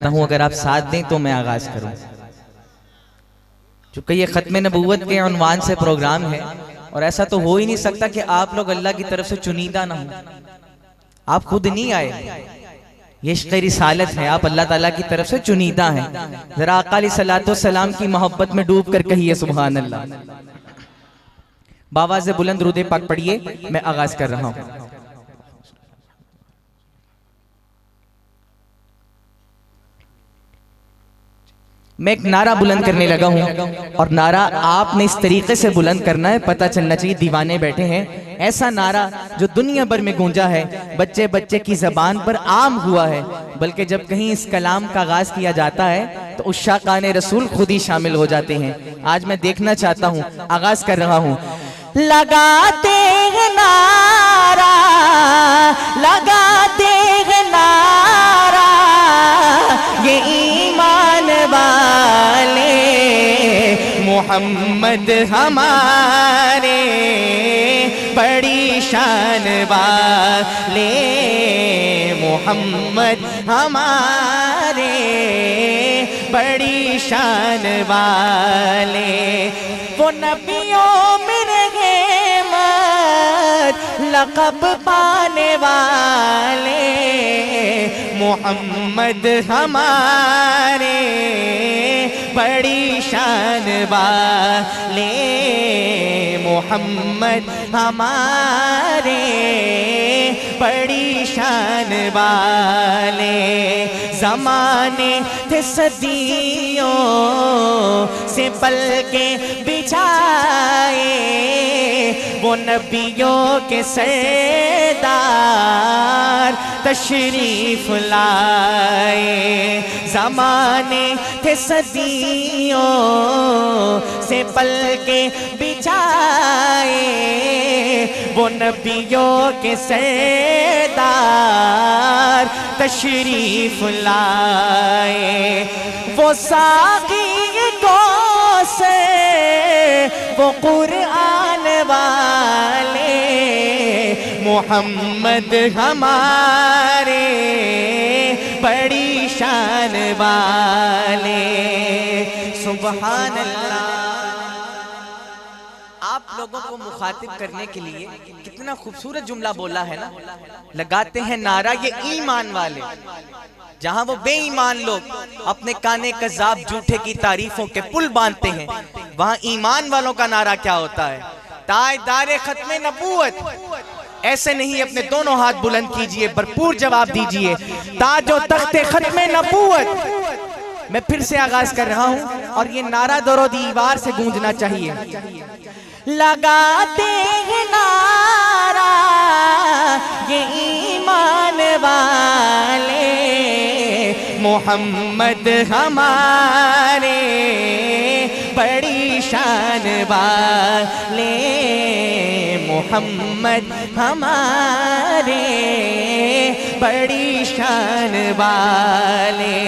हूँ, अगर आप साथ दें तो मैं आगाज करूँ। चूंकि ये खत्म नबूवत के उन्वान से प्रोग्राम है और ऐसा तो हो ही नहीं सकता कि आप लोग अल्लाह की तरफ से चुनीदा ना हो। आप खुद नहीं आए, ये इश्क़ रिसालत है, आप अल्लाह ताला की तरफ से चुनीदा हैं। जरा आका अलैहिस्सलातु वस्सलाम की मोहब्बत में डूब कर कहिए सुभान अल्लाह। बावाज़े बुलंद दुरूद पाक पढ़िए, मैं आगाज कर रहा हूँ। मैं एक नारा बुलंद करने लगा हूं और नारा आपने इस तरीके से बुलंद करना है, पता चलना चाहिए दीवाने बैठे हैं। ऐसा नारा जो दुनिया भर में गूंजा है, बच्चे बच्चे की जबान पर आम हुआ है, बल्कि जब कहीं इस कलाम का आगाज किया जाता है तो उश्शाक़ाने रसूल खुद ही शामिल हो जाते हैं। आज मैं देखना चाहता हूं, आगाज कर रहा हूं। लगाते हैं नारा, लगाते हैं नारा, ये ईमान वाले मोहम्मद हमारे बड़ी शान वाले, मोहम्मद हमारे बड़ी शान वाले, वो नबियों में रहे मत लक़ब पाने वाले, मोहम्मद हमारे बड़ी शान वाले, मोहम्मद हमारे बड़ी शान वाले। ज़माने थे सदियों से पल के बिछाए, वो नबियों के सरदार तशरीफ लाए। ज़माने थे सदियों से पल के बिछाए, वो नबियों के सरदार तशरीफ लाए। वो साक़ी कौसर, वो कुरान वाले, मोहम्मद हमारे बड़ी शान वाले। सुभान अल्लाह। आप लोगों को मुखातिब करने के लिए कितना खूबसूरत जुमला बोला है ना, लगाते हैं नारा ये ईमान वाले। जहां वो बेईमान लोग अपने काने कज़ाब झूठे की तारीफों के पुल बांधते हैं, वहां ईमान वालों का नारा क्या होता है? ताजदारे खत्मे नबूवत, ऐसे नहीं, अपने दोनों हाथ बुलंद कीजिए, भरपूर जवाब दीजिए। ताजो तख्ते खत्मे नबूवत। मैं फिर से आगाज कर रहा हूं और ये नारा दरो दीवार से गूंजना चाहिए। लगाते हैं नारा ये ईमान वाले, मोहम्मद हमारे बड़ी शान वाले, मोहम्मद हमारे बड़ी शान वाले।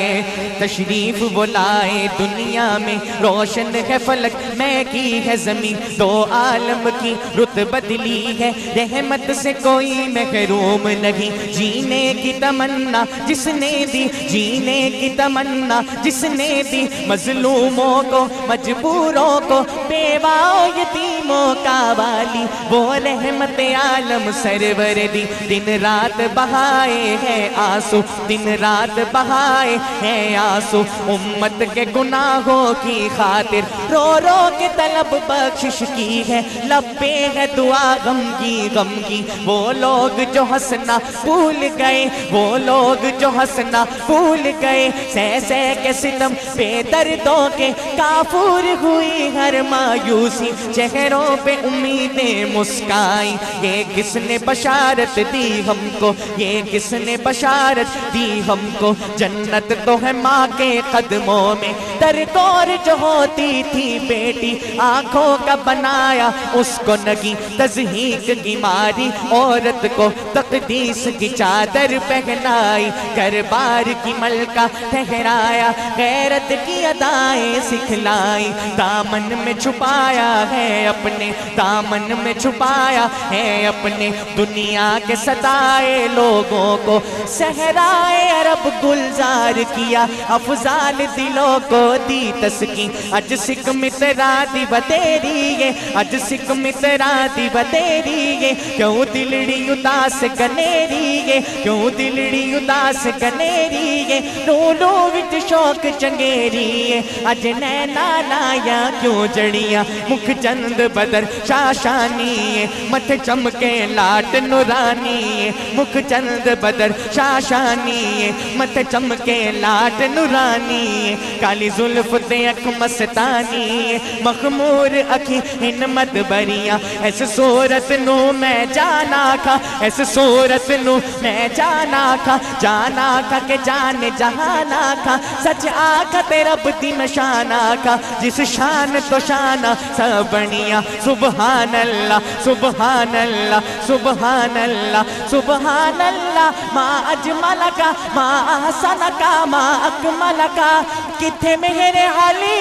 तशरीफ बुलाए दुनिया में, रोशन है फलक मैं की है ज़मीन, दो आलम की रुत बदली है, रहमत से कोई महरूम नहीं। जीने की तमन्ना जिसने दी, जीने की तमन्ना जिसने दी, मजलूमों को मजबूरों को बेवाओ यतीमों का वाली, वो रहमत आलम सरवर दी। दिन रात बहाए हैं आंसू, दिन रात बहाए हैं आंसू, उम्मत के गुनाहों की खातिर रो रो के तलब बख्शिश की है। लब्बे है दुआ गम की, वो लोग जो हंसना भूल गए, वो लोग जो हंसना भूल गए, सह सह के सितम बेदर्दों के काफूर हुई हर मायूसी, चेहरों पे उम्मीदें मुस्काई। ये किसने बशारत दी हमको, ये किसने बशारत दी हमको, जन्नत तो है माँ के कदमों में, दरदौर जो होती थी बेटी, आंखों का बनाया उसको नगी, तज़हीक की मारी औरत को तकदीस की चादर पहनाई, घर बार की मलका ठहराया, गैरत की अदाएं सिखलाई, दामन में छुपाया है अपने दामन में छुपाया है अपने, दुनिया के सताए लोगों को सहराए अरब गुलजार किया, अफजाल दिलों को दी तस्कीन। अज सिक मित्रा दी बतेरी ये, अज सिक मित्रा दी बतेरी ये, क्यों दिलड़ी उदास कनेरी ये, क्यों दिलड़ी उदास कनेरी ये, रोलो विच शौक चंगेरी ये, अज नैना लाया क्यों जड़ियां, मुख चंद बदर शाशानी ये, मथे चमके लाट नुरानी ये, मुख चंद बदर शाशानी ये, मथे चमके लाट नुरानी ये, काली जुल्फ ते अख मस्तानी ये, मखमूर अखी इन मत बरिया, ऐसे सूरत नू मैं जाना खा, ऐसे सूरत नू मैं जाना खा, जाना खा के जाने जहाना खा, सच आखा तेरा बुद्धि नशाना खा, जिस शान तो शाना सब बनिया। सुबहान अल्लाह सुबहान अल्लाह सुबहान अल्लाह सुबहान अल्लाह, माँ अजमल का माँ अहसन का माँ अकमल का, किथे मेरे अली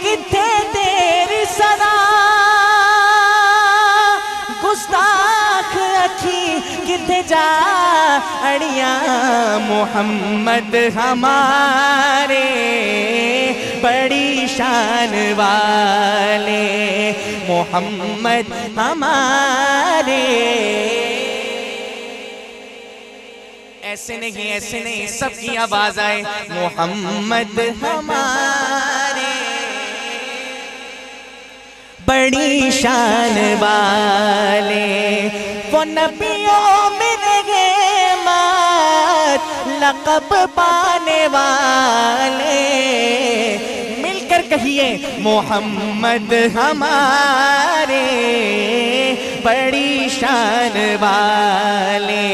किथे तेरी सना, गुस्ताख अखी किथे जा अड़िया, मोहम्मद हमारे बड़ी शान वाले, मोहम्मद हमारे। ऐसे नहीं सबकी आवाज आए, मोहम्मद हमारे बड़ी शान वाले, वो नबियों में रहमत लक़ब पाने वाले, मिलकर कहिए मोहम्मद हमारे बड़ी शान वाले,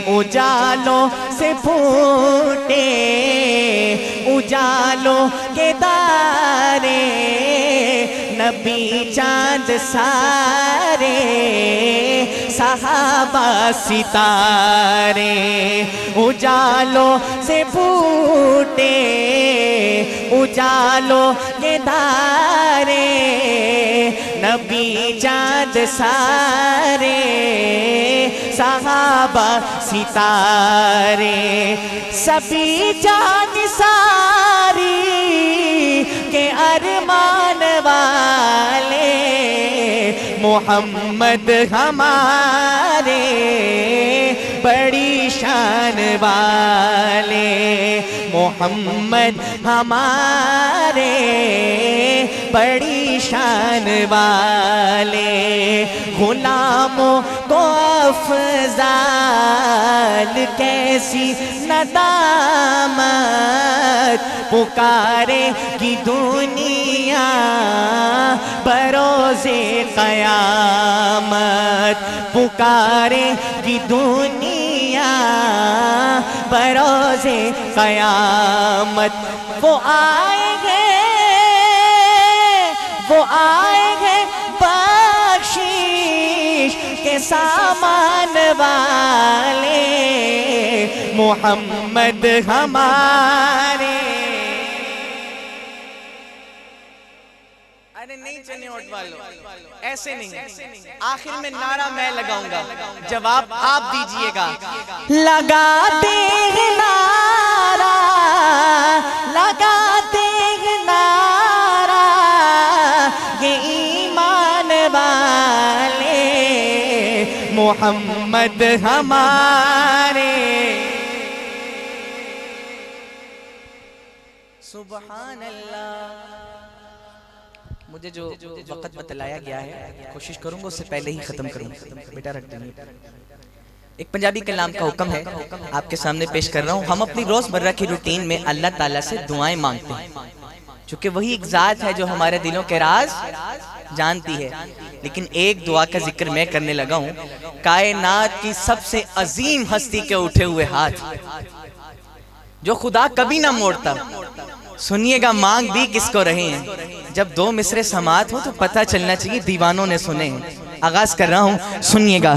उजालों से फूटे उजालों के तारे, नबी चांद सारे सहाबा सितारे, उजालों से फूटे उजालों के तारे, नबी चांद सारे सहाबा सितारे, सभी जान सारी के अरमान वाले, मोहम्मद हमारे बड़ी शान वाले, मोहम्मद हमारे बड़ी शान वाले, गुलामों को अफजाल कैसी नदामत, पुकारे की दुनिया बरोज़े क़यामत, पुकारे की दुनिया बरोज़े क़यामत, वो आएंगे बख्शीश के सामान वाले, मोहम्मद हमारे। अरे नहीं चने उठ वालों, ऐसे नहीं, आखिर में नारा मैं लगाऊंगा, जवाब आप दीजिएगा। लगाते हैं नारा, लगाते हैं नारा, ये ईमान वाले, मोहम्मद हमारे। सुभान अल्लाह। मुझे जो वक़्त बतलाया गया है कोशिश करूंगा उससे पहले ही खत्म करूंगा। बेटा रख दीजिए। एक पंजाबी कलाम का हुक्म है आपके सामने पेश कर रहा हूँ। हम अपनी रोजमर्रा की रूटीन में अल्लाह ताला से दुआएं मांगते हैं, चूंकि वही एक जात है जो हमारे दिलों के राज जानती है। लेकिन एक दुआ का जिक्र मैं करने लगा हूँ, कायनात की सबसे अजीम हस्ती के उठे हुए हाथ जो खुदा कभी ना मोड़ता। सुनिएगा मांग भी किसको रहे हैं। जब दो मिसरे समात हो तो पता चलना चाहिए दीवानों ने सुने हैं। आगाज कर रहा हूँ, सुनिएगा।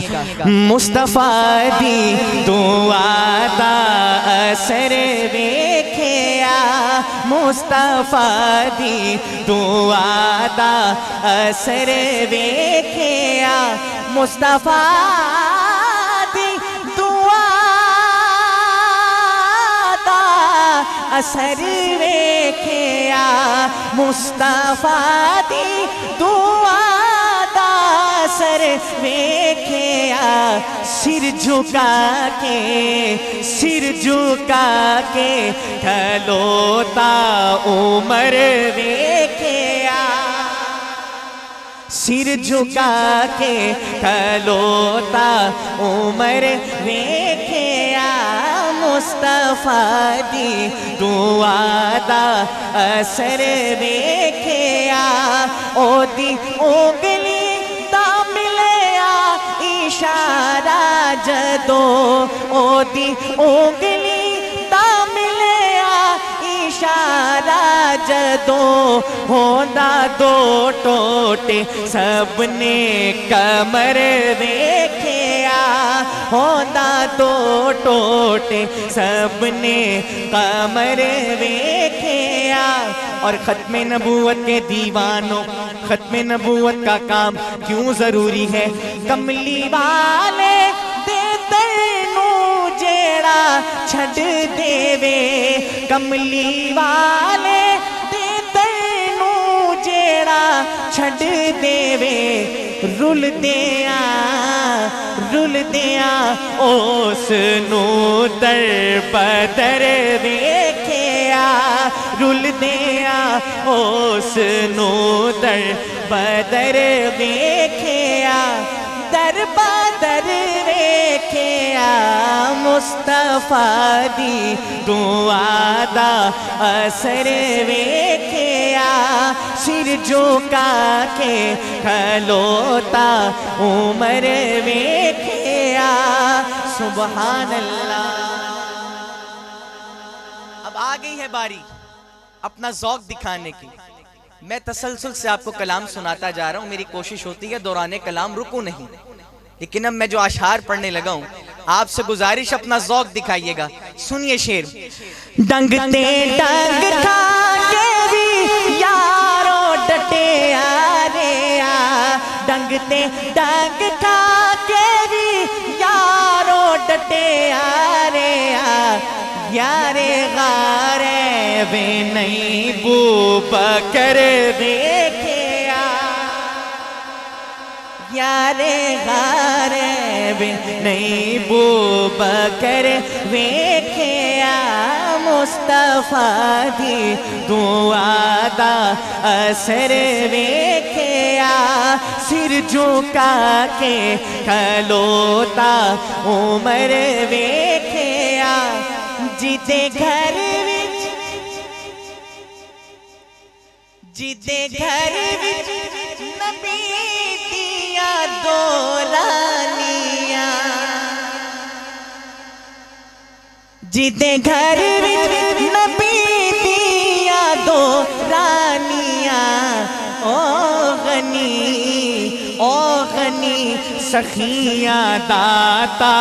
मुस्तफा दी दुआ दा असर वेखिया, मुस्तफा दी दुआ दा असर वेखिया मुस्तफा दी दुआ दा असर वेखिया मुस्तफा दी दुआ दा असर वेखिया सिर झुका के खलोता उमर वेखिया सिर झुका के खलोता उमर वेखिया मुस्तफा दी दुआ दा असर वेखिया ओदी उंगली दा मिलिया इशारा जदों ओदी उंगली दा मिलिया इशारा जदों होंदा दो टोटे सबने कमर वेखिया होंदा दो टोटे सबने कमर वेखिया। और खत्म नबूवत के दीवानों खत्म नबूवत का काम क्यों जरूरी है कमली वाले दे तैनू जेड़ा छड़ देवे कमली वाले दे तैनू जेड़ा छड़ देवे रुल दिया उस नू दर बदर वेखिया रुल दिया उस नू दर बदर वेखिया दर बदर वेखिया मुस्तफा दी दुआ दा असर वेखिया सिर झुका के खलोता उमर वेखिया सुभान अल्लाह। अब आ गई है बारी अपना ज़ौक़ दिखाने की। मैं तसलसल से आपको कलाम सुनाता जा रहा हूँ, मेरी कोशिश होती है दौराने कलाम रुकूं नहीं, लेकिन अब मैं जो अशार पढ़ने लगा हूँ आपसे गुजारिश अपना ज़ौक़ दिखाइएगा। सुनिए शेर। डंगते डंग खा के भी यारो डटे रे डंगते डंग खा के भी यारो डटे रे यारे गारे वे नहीं बू बकर वेखिया यारे गारे वे नहीं बू बकर वेखिया मुस्तफा दी दुआ दा असर वेखिया सिर झुका के खलोता उमर वेखिया जिदे घर विच नबी दिया दो रानियां जिदे घर विच नबी दिया दो रानियां ओ गनी सखियां दाता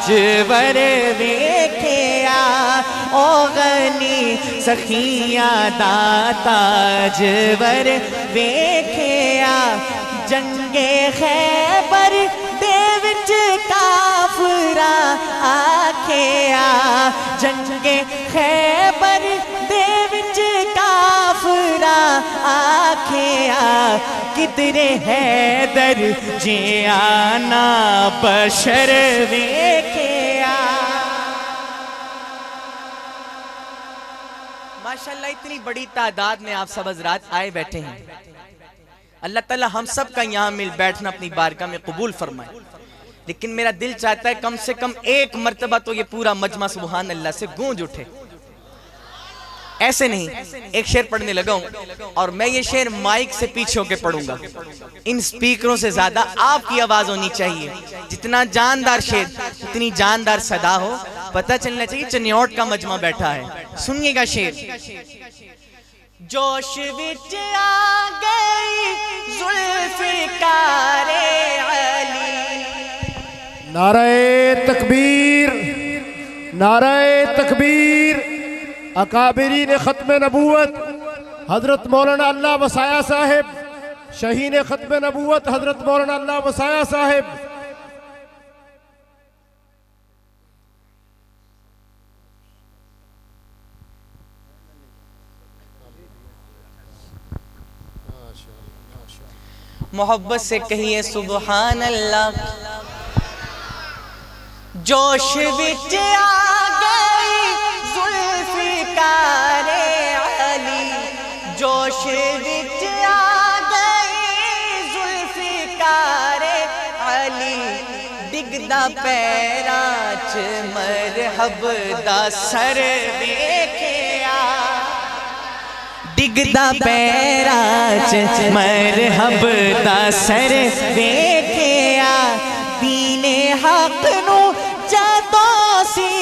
जवर वेखिया ओ गनी सखियां दाता जवर वेखिया जंगे खैबर दे विच काफरा आखिया जंगे खैबर दे विच काफरा आखिया किधरे हैदर जियाना बशर वेखिया। माशाल्लाह इतनी बड़ी तादाद में आप सब हज़रात आए बैठे हैं। अल्लाह ताला हम सब का यहाँ मिल बैठना अपनी बारगाह में कबूल फरमाए। लेकिन मेरा दिल चाहता है कम से कम एक मर्तबा तो ये पूरा मजमा सुभान अल्लाह से गूंज उठे। ऐसे नहीं, एक शेर पढ़ने लगा हूं और मैं ये शेर माइक से पीछे होके पढ़ूंगा। इन स्पीकरों से ज्यादा आपकी आवाज होनी चाहिए। जितना जानदार शेर उतनी जानदार सदा हो, पता चलना चाहिए चनियोट का मजमा बैठा है। सुनिएगा शेर। जोश विच आ गई जुल्फ़िकारे अली। नारे तकबीर, नारे तकबीर। अकाबिरीन ख़त्म नबूवत हज़रत मौलाना अल्लाह वसाया साहिब, शहीन ख़त्म नबूवत हज़रत मौलाना अल्लाह वसाया साहिब, मोहब्बत से कहिए सुबहान अल्लाह। जोश विच आ गई जुल्फ़िकारे अली, जोश विच आ गई जुल्फ़िकारे अली, डिगदा पैरां च मरहब दा सर वेखिया, डिगदा पैरां च मरहब दा सर वेखिया, दीने हक नू जदों सी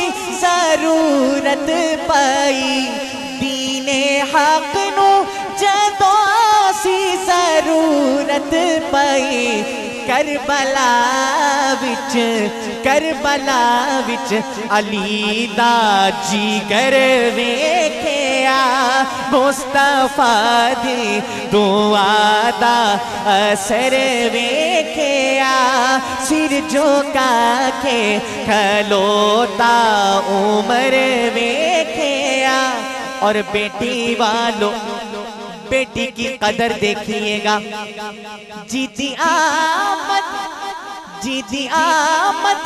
जरूरत पई, दीने हक नू जदों सी जरूरत पई, करबला विच अली दा जिगर वेखिया, मुस्तफा दी दुआ दा असर वेखिया, सिर झुका के खलोता उमर वेखिया। और बेटी वालों, बेटी की कदर देखिएगा, जीती आमद, जीती आमद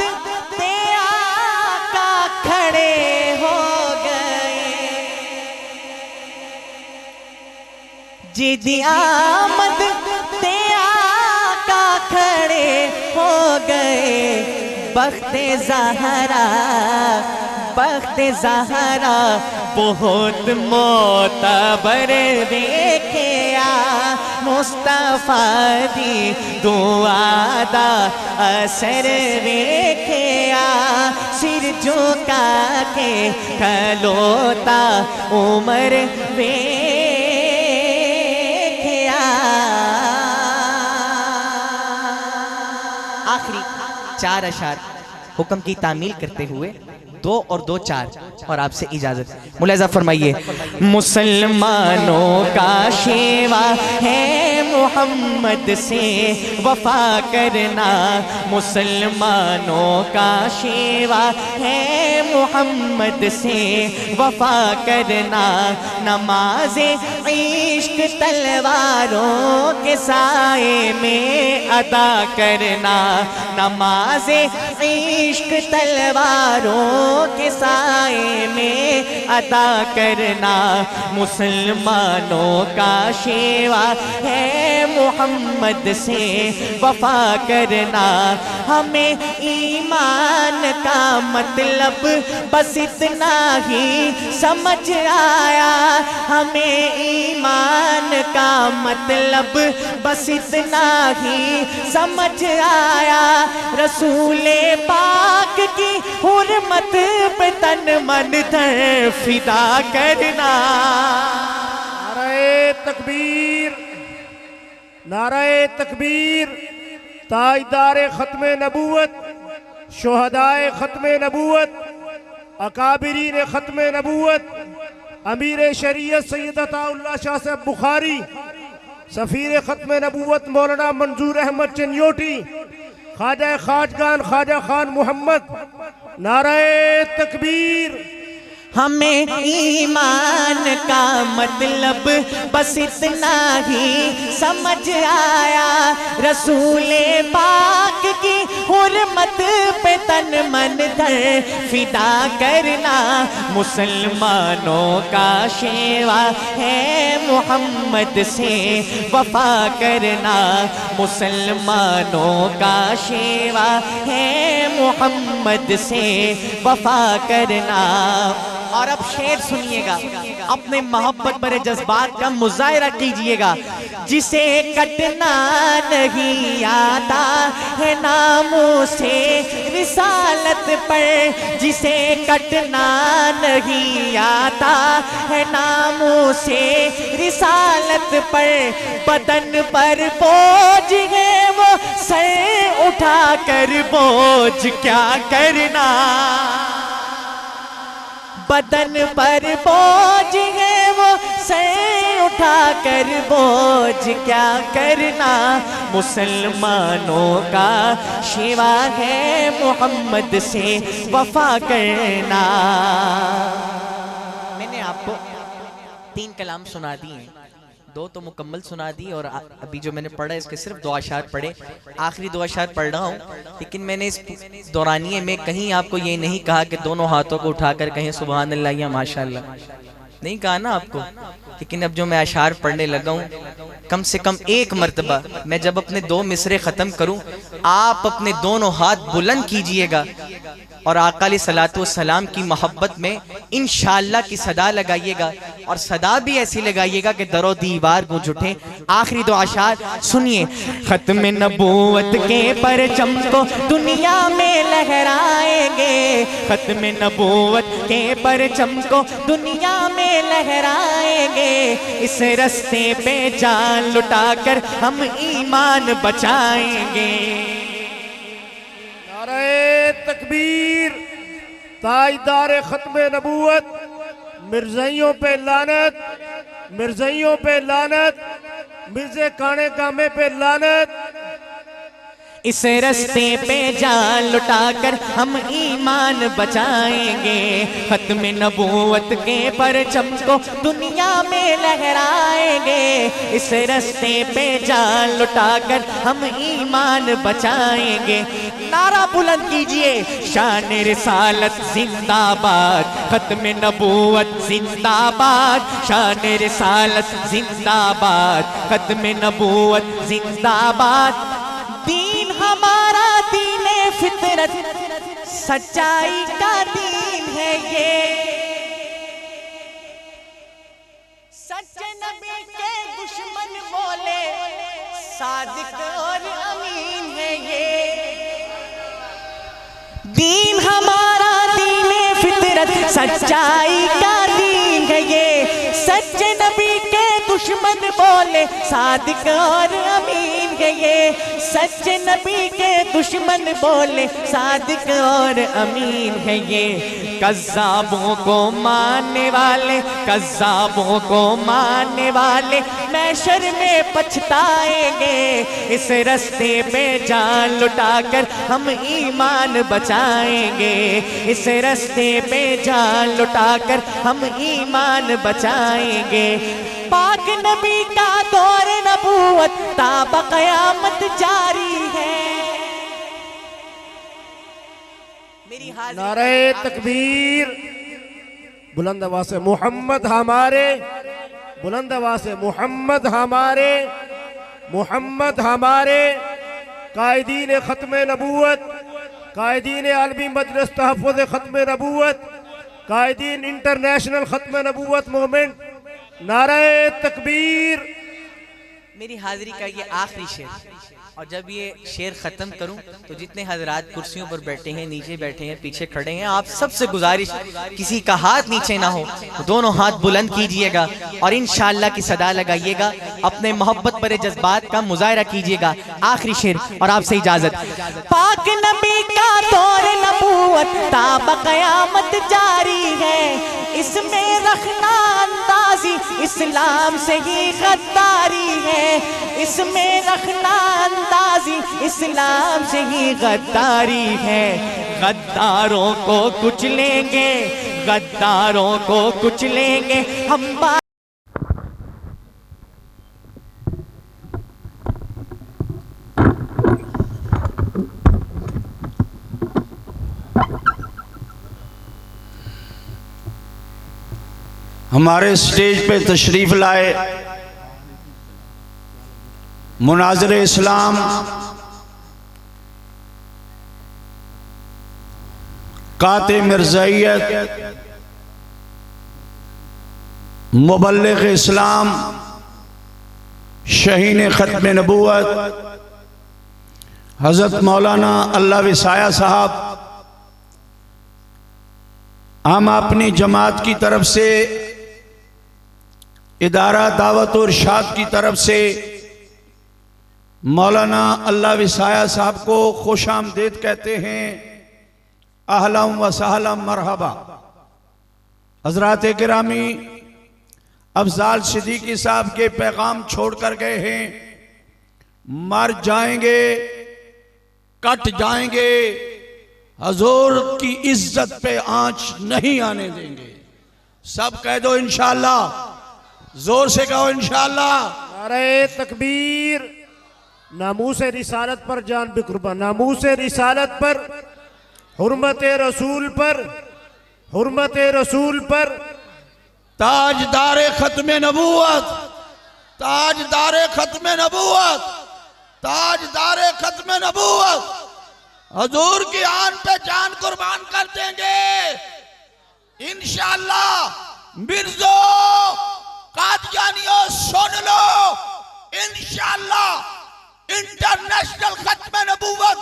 ते आका खड़े हो गए, जीती आमद ते आका खड़े हो गए, बख्ते ज़हरा, बख्ते ज़हरा बहुत मोतबर देखिया, मुस्तफा दी दुआ दा असर देखिया, सिर झुका के खलोता उमर देखिया। आखिरी 4 अशार हुक्म की तामील करते हुए 2 और 2 4 और आपसे इजाजत। मुलाज़ा फरमाइए। मुसलमानों का शेवा है मोहम्मद से वफा करना, मुसलमानों का शेवा है मोहम्मद से वफा करना, नमाज़े इश्क तलवारों के साए में अदा करना, नमाज़े इश्क तलवारों के साए में अदा करना, मुसलमानों का शेवा है मोहम्मद से वफा करना। हमें ईमान का मतलब बस इतना ही समझ आया, हमें ईमान का मतलब बस इतना ही समझ आया, रसूले पाक की हुर्मत पे तन मन धन फिदा करना। नारे तकबीर, नारे तकबीर। ताजदारे ख़त्म नबूवत, शुहदाए ख़त्म नबूवत, अकाबिरीन ख़त्म नबूवत, अमीर शरीयत सैयद अताउल्लाह शाह साहब बुखारी, सफ़ीर ख़त्म नबूवत मौलाना मंजूर अहमद चन्योटी, ख्वाजा खाजगान ख्वाजा खान मोहम्मद। नारे तकबीर। हमें ईमान का मतलब बस इतना ही समझ आया, रसूले पाक की हुर्मत पे तन मन धन फिदा करना, मुसलमानों का शेवा है मोहम्मद से वफा करना, मुसलमानों का शेवा है मोहम्मद से वफा करना। और अब शेर सुनिएगा, अपने मोहब्बत भरे जज्बात का मुजाहिरा कीजिएगा। जिसे कटना नहीं आता है नामों से रिसालत पर, जिसे कटना नहीं आता है नामों से रिसालत पर, बदन पर बोझ है वो सर उठा कर बोझ क्या करना, बदन पर बोझ है वो सर उठा कर बोझ क्या करना, मुसलमानों का शिवा है मोहम्मद से वफा करना। मैंने आपको 3 कलाम सुना दिए, 2 तो मुकम्मल सुना दी और अभी जो मैंने पढ़ा इसके सिर्फ 2 अशार पढ़े, आखिरी 2 अशार पढ़ रहा हूँ। लेकिन मैंने इस दौरानिए में कहीं आपको ये नहीं कहा कि दोनों हाथों को उठाकर कहें सुभान अल्लाह या माशाअल्लाह, नहीं कहा ना आपको। लेकिन अब जो मैं अशार पढ़ने लगा हूँ, कम से कम 1 मरतबा मैं जब अपने 2 मिसरे ख़त्म करूँ, आप अपने दोनों हाथ बुलंद कीजिएगा और आका अलैहिस्सलातु वस्सलाम की मोहब्बत में इंशाअल्लाह की सदा लगाइएगा, और सदा भी ऐसी लगाइएगा कि दरो दीवार गूंज उठे। आखिरी 2 अशार सुनिए। खत्म नबूवत के परचम को दुनिया में लहराएंगे, खत्म नबूवत के परचम को दुनिया में लहराएंगे, इस रास्ते पे जान लुटाकर हम ईमान बचाएंगे। नारे तकबीर, ताजदार खत्म नबूवत, मिर्ज़ाइयों पे लानत, मिर्ज़ाइयों पे लानत, मिर्ज़े काने कामे पे लानत। इस रास्ते पे जान लुटाकर हम ईमान बचाएंगे, खत्म नबूवत के परचम को दुनिया में लहराएंगे, इस रास्ते पे जान लुटाकर हम ईमान बचाएंगे। नारा बुलंद कीजिए, शान रिसालत जिंदाबाद, खत्म नबूवत जिंदाबाद, शान रिसालत जिंदाबाद, खत्म नबूवत जिंदाबाद। दीन हमारा दीन फितरत, सच्चाई का दीन है ये, सच्चे नबी के दुश्मन बोले सादिक और अमीन है ये। दीन हमारा दीन फितरत, सच्चाई का दीन है ये, सच्चे नबी के दुश्मन बोले सादिक और अमीन है ये, सच्चे नबी के दुश्मन बोले सादिक और अमीन है ये। कज़्ज़ाबों को मानने वाले, कज़्ज़ाबों को मानने वाले महशर में पछताएंगे, इस रास्ते पे जान लुटाकर हम ईमान बचाएंगे, इस रास्ते पे जान लुटाकर हम ईमान बचाएंगे। पाक नबी का दौर नबूवत ताबा क़यामत जारी है। मेरी नारे तकबीर, बुलंद आवाज़ से मोहम्मद हमारे, बुलंद आवाज़ से मोहम्मद हमारे, मोहम्मद हमारे। कायदीन ख़त्म नबूवत, कायदीन आलमी मजलिस तहफ़्फ़ुज़ ख़त्म नबूवत, कायदीन इंटरनेशनल ख़त्म नबूवत मूवमेंट, नारे तकबीर। मेरी हाजिरी का ये आखिरी शेर, और जब ये शेर ख़त्म करूं तो जितने हजरात कुर्सियों पर बैठे हैं, नीचे बैठे हैं, पीछे खड़े हैं, आप सबसे गुजारिश, किसी का हाथ नीचे ना हो, दोनों हाथ बुलंद कीजिएगा और इंशाअल्लाह की सदा लगाइएगा, अपने मोहब्बत भरे जज्बात का मुजाहरा कीजिएगा। आखिरी शेर और आपसे इजाजत। पाक नबी का दौर नबूवत ताबा क़यामत जारी है, इसमें रखना अंदाजी इस्लाम से ही गद्दारी है, इसमें रखना अंदाजी इस्लाम से ही गद्दारी है। गद्दारों को कुचलेंगे, गद्दारों को कुचलेंगे हम। हमारे स्टेज पे तशरीफ लाए मुनाज़िर इस्लाम काते मिर्ज़ाइयत, मुबल्लिग़ इस्लाम, शाहीन ख़त्म नबूवत हज़रत मौलाना अल्लाह विसाया साहब, हम अपनी जमात की तरफ से, इदारा दावत और इरशाद की तरफ से मौलाना अल्लाह विसाया साहब को खुश आमदीद कहते हैं। अहलम व सहलम मरहबा। हजरात गिरामी, अफजाल सिद्दीकी साहब के पैगाम छोड़ कर गए हैं, मर जाएंगे, कट जाएंगे, हजूर की इज्जत पे आंच नहीं आने देंगे। सब कह दो इंशाअल्लाह, जोर से कहो इंशाअल्लाह। नारे तकबीर। नामूस रिसालत पर जान भी कुर्बान, नामूस रिसालत पर, हुर्मत रसूल पर, हुर्मत रसूल पर। ताजदारे खत्मे नबूवत, ताजदारे खत्मे नबूवत, ताजदारे खत्मे नबूवत, हजूर की आन पे जान कुर्बान कर देंगे इंशाअल्लाह। मिर्जो कादियानियों सुन लो, इंशाअल्लाह इंटरनेशनल खत्मे नबूवत,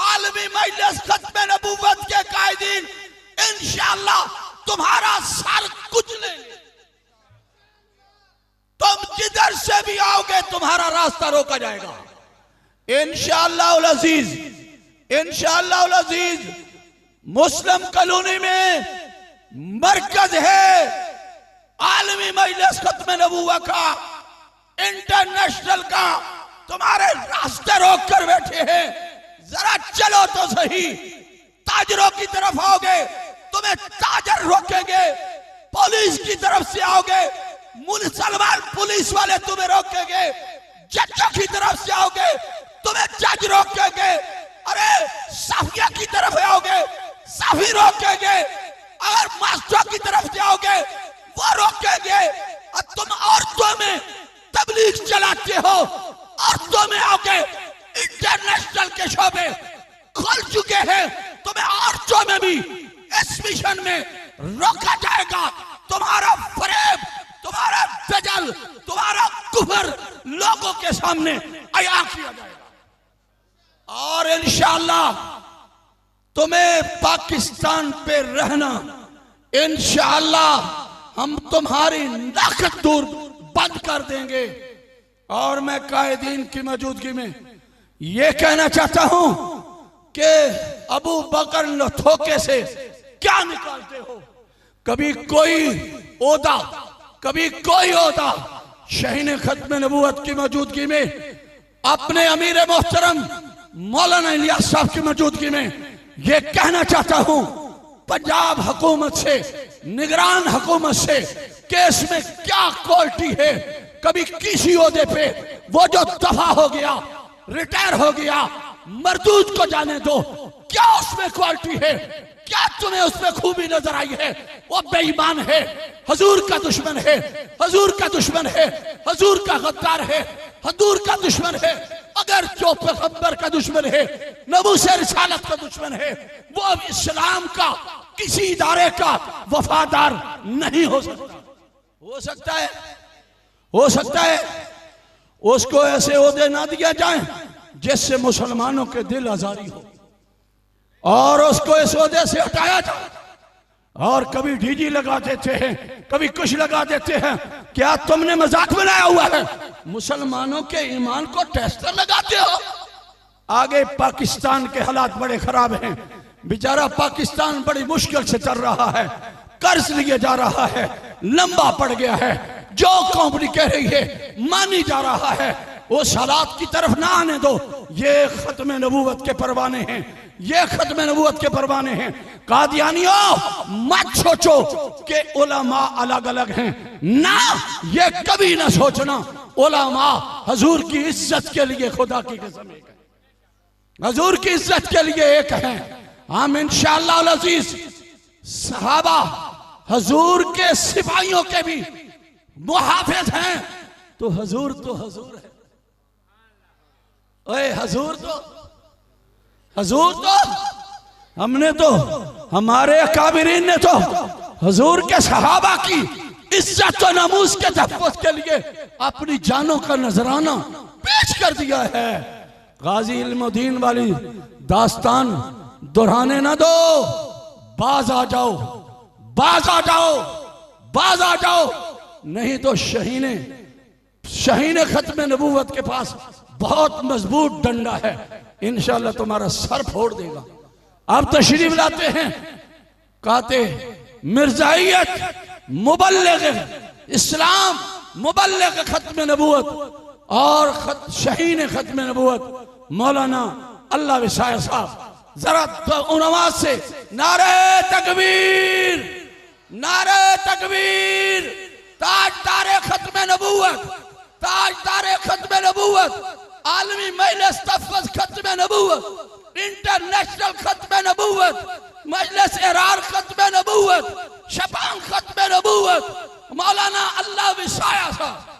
आलमी मजलिस खत्मे नबूवत के कायदीन इंशाअल्लाह तुम्हारा सर कुचलेंगे। तुम जिधर से भी आओगे तुम्हारा रास्ता रोका जाएगा इंशाअल्लाह उल अजीज, इंशाअल्लाह उल अजीज। मुस्लिम कॉलोनी में मरकज है आलमी मजलिस खत्मे नबूवत का, इंटरनेशनल का। तुम्हारे रास्ते रोक कर बैठे हैं, जरा चलो तो सही। ताजरों की तरफ आओगे तुम्हें ताजर रोकेंगे, पुलिस की तरफ से आओगे मुसलमान पुलिस वाले तुम्हें रोकेंगे, जजों की तरफ से आओगे तुम्हें जज रोकेंगे, अरे साफिया की तरफ आओगे साफी रोकेंगे, अगर मास्टरों की तरफ से आओगे वो रोकेंगे। और तुम औरतों में तबलीग चलाते हो, औरतों में आओगे, इंटरनेशनल के शोबे खुल चुके हैं, तुम्हें औरतों में भी इस मिशन में रोका जाएगा। तुम्हारा फरेब, तुम्हारा दजल, तुम्हारा कुफर लोगों के सामने अया किया जाएगा। और इंशाअल्लाह तुम्हें पाकिस्तान पे रहना, इंशाअल्लाह हम तुम्हारी नाकत दूर बंद कर देंगे। और मैं कायदीन की मौजूदगी में यह कहना चाहता हूं कि अबू बकर लथोके से क्या निकालते हो? कभी कोई ओहदा, कभी कोई ओहदा शहीन खत्म नबूवत की मौजूदगी में, अपने अमीर मोहतरम मौलाना इलियास साहब की मौजूदगी में यह कहना चाहता हूं पंजाब हुकूमत से, निगरान हुकूमत से कि इसमें क्या क्वालिटी है। कभी किसी ओहदे पे वो जो दफा हो गया, रिटायर हो गया, मरदूद को जाने दो, क्या उसमें क्वालिटी है, क्या तुम्हें उसमें खूबी नजर आई है? वो बेईमान है, हजूर का दुश्मन है, हजूर का दुश्मन है, हजूर का गद्दार है, हजूर का दुश्मन है। अगर जो पैगंबर का दुश्मन है, नबूसे रिसालत का दुश्मन है, वो अब इस्लाम का किसी इदारे का वफादार नहीं हो सकता। हो सकता है, हो सकता है उसको ऐसे ओहदे ना दिया जाए जिससे मुसलमानों के दिल आजारी हो, और उसको इस ओहदे से हटाया जाए। और कभी डीजी लगा देते हैं, कभी कुछ लगा देते हैं। क्या तुमने मजाक बनाया हुआ है? मुसलमानों के ईमान को टेस्टर लगाते हो। आगे पाकिस्तान के हालात बड़े खराब हैं, बेचारा पाकिस्तान बड़ी मुश्किल से चल रहा है, कर्ज लिए जा रहा है, लंबा पड़ गया है, जो कंपनी कह रही है मानी जा रहा है। उस हालात की तरफ ना आने दो। ये खत्म नबूवत के परवाने हैं, ये खत्म नबूवत के परवाने हैं। कादियानियों मत सोचो कि उलमा अलग अलग हैं, ना, ये कभी ना सोचना। उलमा हजूर की इज्जत के लिए खुदा की कसम एक है, हजूर की इज्जत के लिए एक है। हम इंशाअल्लाह अल अजीज सहाबा हजूर के सिपाहियों के भी मुहाफिज हैं, तो हजूर है। ओए हजूर तो हमने तो, हमारे अकाबिरीन ने तो हजूर के सहाबा की इज्जत और नमूस के तहफ़्फ़ुज़ के लिए अपनी जानों का नजराना पेश कर दिया है। गाजी इल्मुद्दीन वाली दास्तान दोहराने ना दो। बाज आ जाओ, बाज आ जाओ, बाज आ जाओ, नहीं तो शहीन खत्म नबूवत के पास बहुत मजबूत डंडा है, इंशाअल्लाह तुम्हारा सर फोड़ देगा। अब तशरीफ लाते हैं, कहते मिर्जाइयत मुबल्लिग इस्लाम, मुबल्लिग खत्म नबूवत और शहीन खत्म नबूवत मौलाना अल्लाह विसाया साहब, जरा उनवाज से नारे तकबीर, नारे तकबीर। ताजदारे खत्म नबूवत, ताजदारे खत्म नबूवत, आलमी मजलिस तफज़ खत्म नबूवत, इंटरनेशनल खत्म नबूवत, मजलिस एरार खत्म नबूवत, शबान खत्म नबूवत, मौलाना अल्लाह विसाया साहब।